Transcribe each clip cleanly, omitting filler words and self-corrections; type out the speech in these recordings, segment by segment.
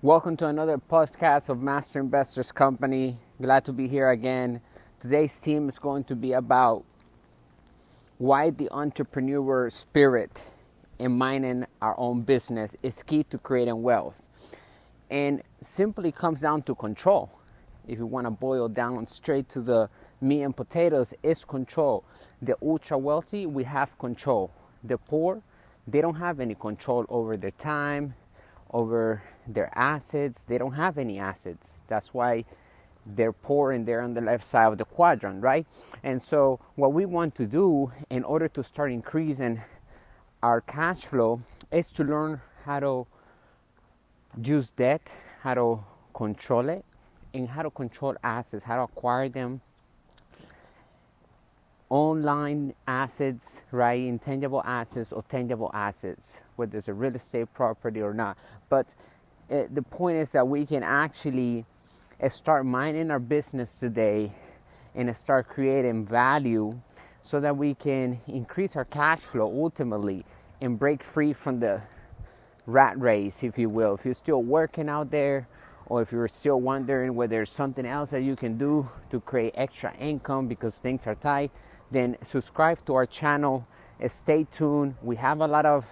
Welcome to another podcast of Master Investors Company. Glad to be here again. Today's theme is going to be about why the entrepreneur spirit in minding our own business is key to creating wealth. And simply comes down to control. If you want to boil down straight to the meat and potatoes, is control. The ultra wealthy, we have control. The poor, they don't have any control over their time, over their assets. They don't have any assets. That's why they're poor and they're on the left side of the quadrant, right? And so what we want to do in order to start increasing our cash flow is to learn how to use debt, how to control it, and how to control assets, how to acquire them. Online assets, right? Intangible assets or tangible assets, whether it's a real estate property or not. But the point is that we can actually start minding our business today and start creating value so that we can increase our cash flow ultimately and break free from the rat race, if you will. If you're still working out there, or if you're still wondering whether there's something else that you can do to create extra income because things are tight, then subscribe to our channel. Stay tuned. We have a lot of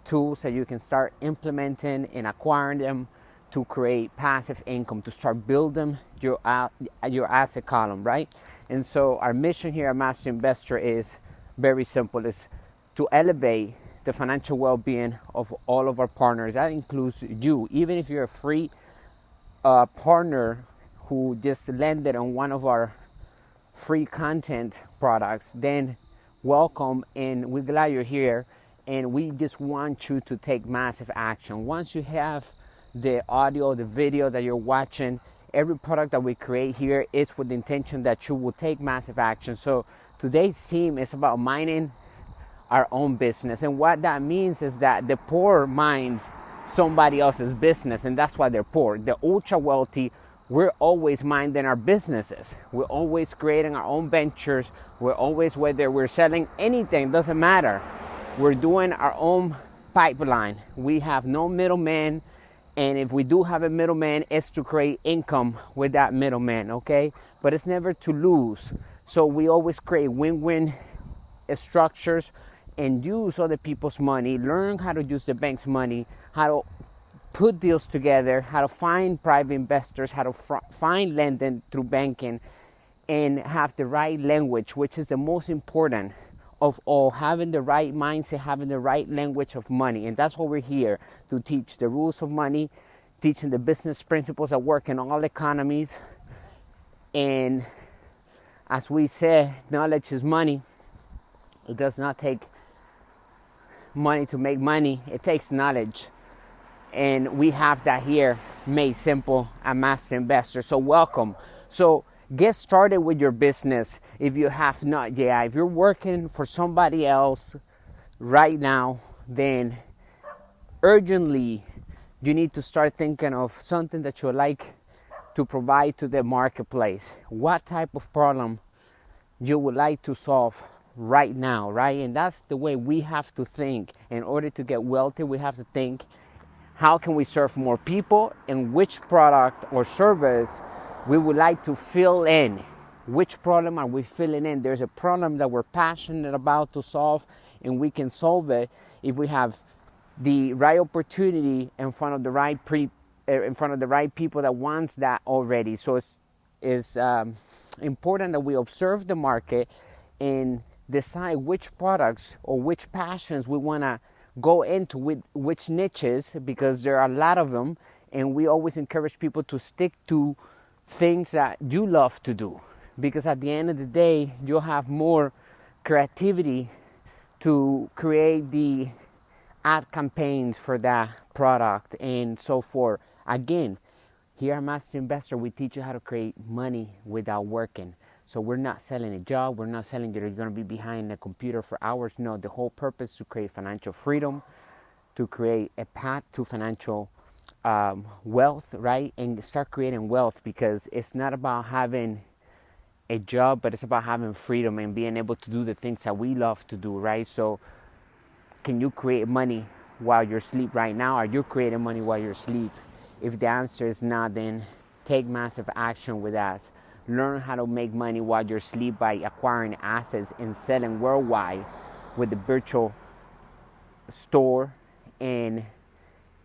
tools that you can start implementing and acquiring them to create passive income, to start building your asset column, right? And so our mission here at Master Investor is very simple. It's to elevate the financial well-being of all of our partners. That includes you. Even if you're a free partner who just landed on one of our free content products, then welcome, and we're glad you're here. And we just want you to take massive action. Once you have the audio, the video that you're watching, every product that we create here is with the intention that you will take massive action. So today's theme is about minding our own business. And what that means is that the poor minds somebody else's business, and that's why they're poor. The ultra wealthy, we're always minding our businesses. We're always creating our own ventures. We're always, whether we're selling anything, doesn't matter. We're doing our own pipeline. We have no middleman. And if we do have a middleman, it's to create income with that middleman, okay? But it's never to lose. So we always create win-win structures and use other people's money. Learn how to use the bank's money, how to put deals together, how to find private investors, how to find lending through banking, and have the right language, which is the most important of all. Having the right mindset, having the right language of money. And that's what we're here to teach: the rules of money, teaching the business principles that work in all economies. And as we say, knowledge is money. It does not take money to make money. It takes knowledge. And we have that here made simple at Master Investor. So welcome. So get started with your business if you have not yet. If you're working for somebody else right now, then urgently you need to start thinking of something that you like to provide to the marketplace. What type of problem you would like to solve right now, right? And that's the way we have to think. In order to get wealthy, we have to think, how can we serve more people, and which product or service we would like to fill in. Which problem are we filling in? There's a problem that we're passionate about to solve, and we can solve it if we have the right opportunity in front of the right people that wants that already. So it's important that we observe the market and decide which products or which passions we want to go into, with which niches, because there are a lot of them, and we always encourage people to stick to things that you love to do, because at the end of the day you'll have more creativity to create the ad campaigns for that product and so forth. Again, here at Master Investor, we teach you how to create money without working. So we're not selling a job. We're not selling that you're going to be behind a computer for hours. No, the whole purpose is to create financial freedom, to create a path to financial wealth, right? And start creating wealth, because it's not about having a job, but it's about having freedom and being able to do the things that we love to do, right? So can you create money while you're asleep right now? Are you creating money while you're asleep? If the answer is not, then take massive action with us. Learn how to make money while you're asleep by acquiring assets and selling worldwide with the virtual store, and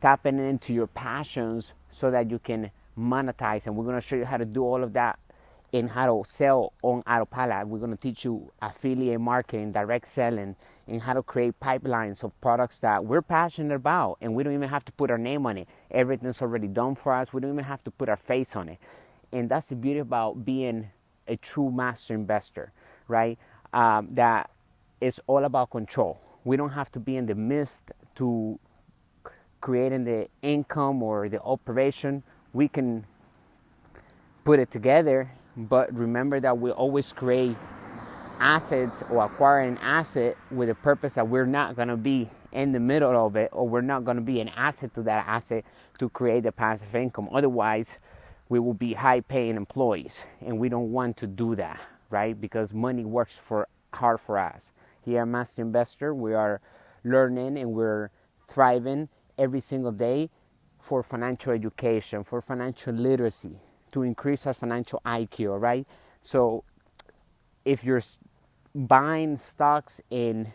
tapping into your passions so that you can monetize. And we're going to show you how to do all of that and how to sell on autopilot. We're going to teach you affiliate marketing, direct selling, and how to create pipelines of products that we're passionate about, and we don't even have to put our name on it. Everything's already done for us. We don't even have to put our face on it. And that's the beauty about being a true master investor, right? That is all about control. We don't have to be in the midst to creating the income or the operation. We can put it together, but remember that we always create assets or acquire an asset with the purpose that we're not going to be in the middle of it, or we're not going to be an asset to that asset to create the passive income. Otherwise, we will be high-paying employees, and we don't want to do that, right? Because money works hard for us. Here at Master Investor, we are learning and we're thriving every single day for financial education, for financial literacy, to increase our financial IQ, right? So if you're buying stocks and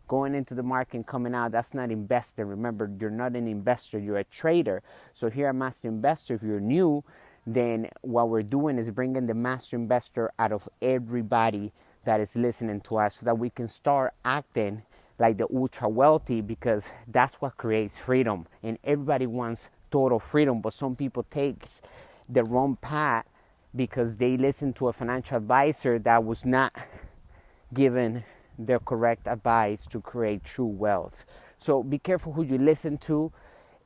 going into the market and coming out, that's not investing. Remember, you're not an investor, you're a trader. So here at Master Investor, if you're new, then what we're doing is bringing the Master Investor out of everybody that is listening to us, so that we can start acting like the ultra wealthy, because that's what creates freedom. And everybody wants total freedom, but some people take the wrong path because they listen to a financial advisor that was not given the correct advice to create true wealth. So be careful who you listen to,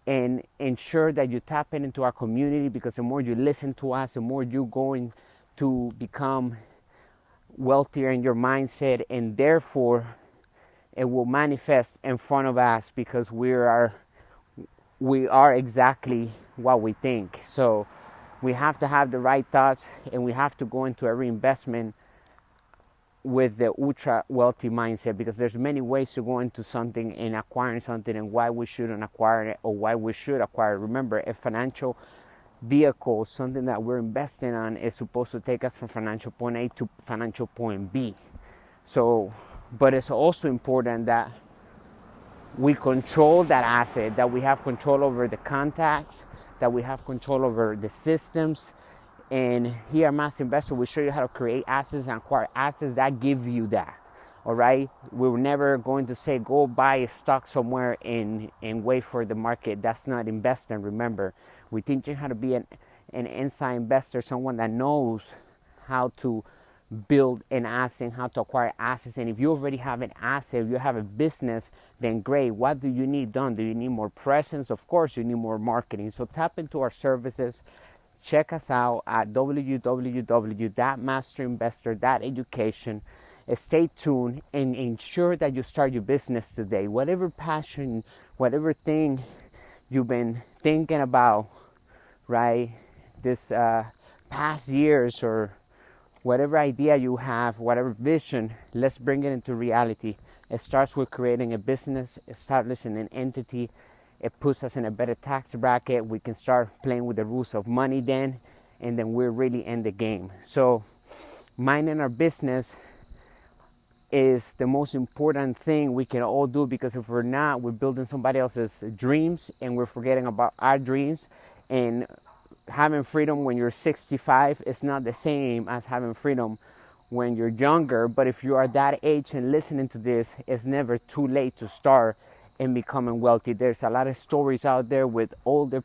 and ensure that you tap into our community, because the more you listen to us, the more you're going to become wealthier in your mindset, and therefore it will manifest in front of us, because we are exactly what we think. So we have to have the right thoughts, and we have to go into every investment with the ultra wealthy mindset, because there's many ways to go into something and acquiring something, and why we shouldn't acquire it or why we should acquire it. Remember, a financial vehicle, something that we're investing on, is supposed to take us from financial point A to financial point B. So, but it's also important that we control that asset, that we have control over the contacts, that we have control over the systems. And here at Master Investor, we show you how to create assets and acquire assets that give you that. All right, we're never going to say go buy a stock somewhere and wait for the market. That's not investing. Remember, we teach you how to be an inside investor, someone that knows how to build an asset, how to acquire assets. And if you already have an asset, if you have a business, then great. What do you need done? Do you need more presence? Of course, you need more marketing. So tap into our services. Check us out at www.masterinvestor.education. Stay tuned and ensure that you start your business today. Whatever passion, whatever thing you've been thinking about, right, this past years, or whatever idea you have, whatever vision, let's bring it into reality. It starts with creating a business, establishing an entity. It puts us in a better tax bracket. We can start playing with the rules of money then, and then we're really in the game. So minding our business is the most important thing we can all do, because if we're not, we're building somebody else's dreams and we're forgetting about our dreams. And having freedom when you're 65 is not the same as having freedom when you're younger. But if you are that age and listening to this, it's never too late to start and becoming wealthy. There's a lot of stories out there with elderly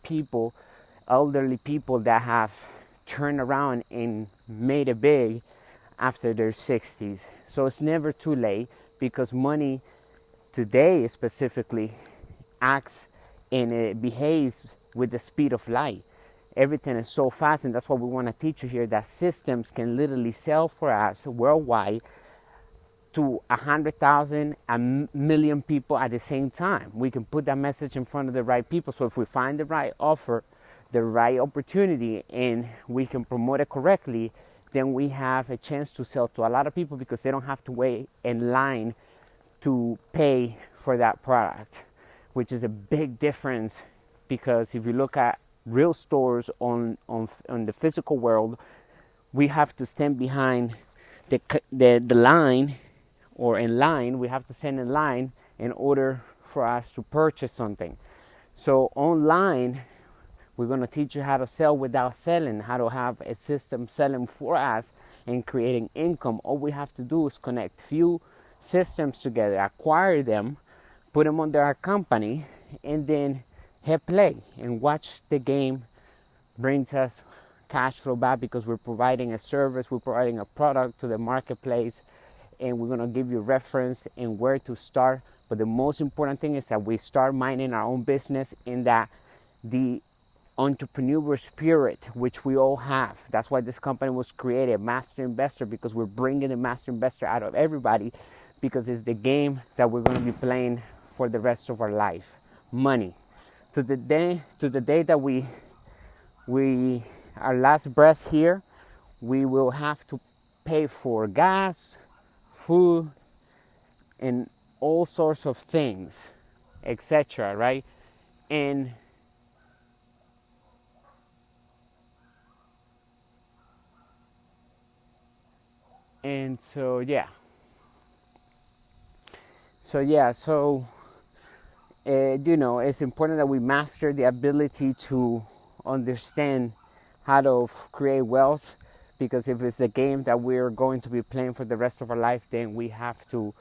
people that have turned around and made it big after their 60s. So it's never too late, because money today specifically acts and it behaves with the speed of light. Everything is so fast, and that's what we want to teach you here, that systems can literally sell for us worldwide to 100,000, a million people at the same time. We can put that message in front of the right people. So if we find the right offer, the right opportunity, and we can promote it correctly, then we have a chance to sell to a lot of people, because they don't have to wait in line to pay for that product, which is a big difference. Because if you look at real stores on the physical world, we have to stand behind the line, or in line. We have to stand in line in order for us to purchase something. So online, we're going to teach you how to sell without selling, how to have a system selling for us and creating income. All we have to do is connect few systems together, acquire them, put them under our company, and then hit play and watch the game brings us cash flow back, because we're providing a service, we're providing a product to the marketplace, and we're going to give you reference and where to start. But the most important thing is that we start minding our own business, in that the entrepreneurial spirit, which we all have. That's why this company was created, Master Investor, because we're bringing the Master Investor out of everybody, because it's the game that we're going to be playing for the rest of our life. Money. To the day that we our last breath here, we will have to pay for gas, food, and all sorts of things, etc. Right? And so it's important that we master the ability to understand how to create wealth, because if it's a game that we're going to be playing for the rest of our life, then we have to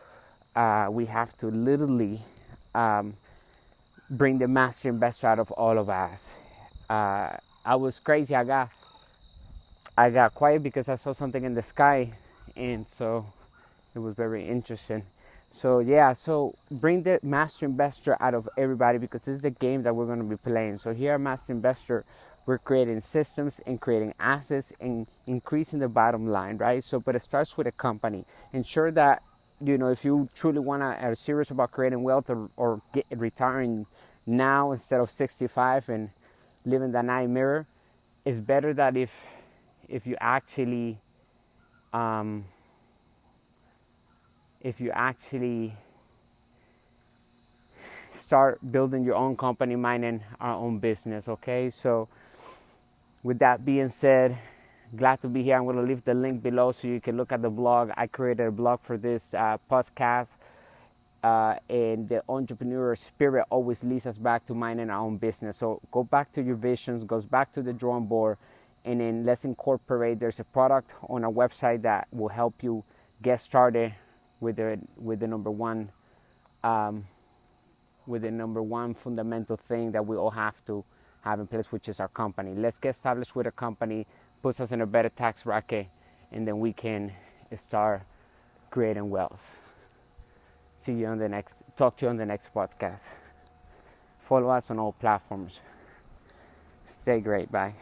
literally bring the master investor out of all of us. I was crazy. I got quiet because I saw something in the sky, and so it was very interesting. So bring the master investor out of everybody, because this is the game that we're going to be playing. So here at Master Investor, we're creating systems and creating assets and increasing the bottom line, right? So, but it starts with a company. Ensure that, if you truly are serious about creating wealth, or retiring now instead of 65 and living the nightmare, it's better that if you actually start building your own company, minding our own business. Okay, so with that being said, glad to be here. I'm going to leave the link below so you can look at the blog. I created a blog for this podcast, and the entrepreneurial spirit always leads us back to minding our own business. So go back to your visions, goes back to the drawing board, and then let's incorporate. There's a product on our website that will help you get started with the number one fundamental thing that we all have to have in place, which is our company. Let's get established with a company, puts us in a better tax bracket, and then we can start creating wealth. Talk to you on the next podcast. Follow us on all platforms. Stay great. Bye.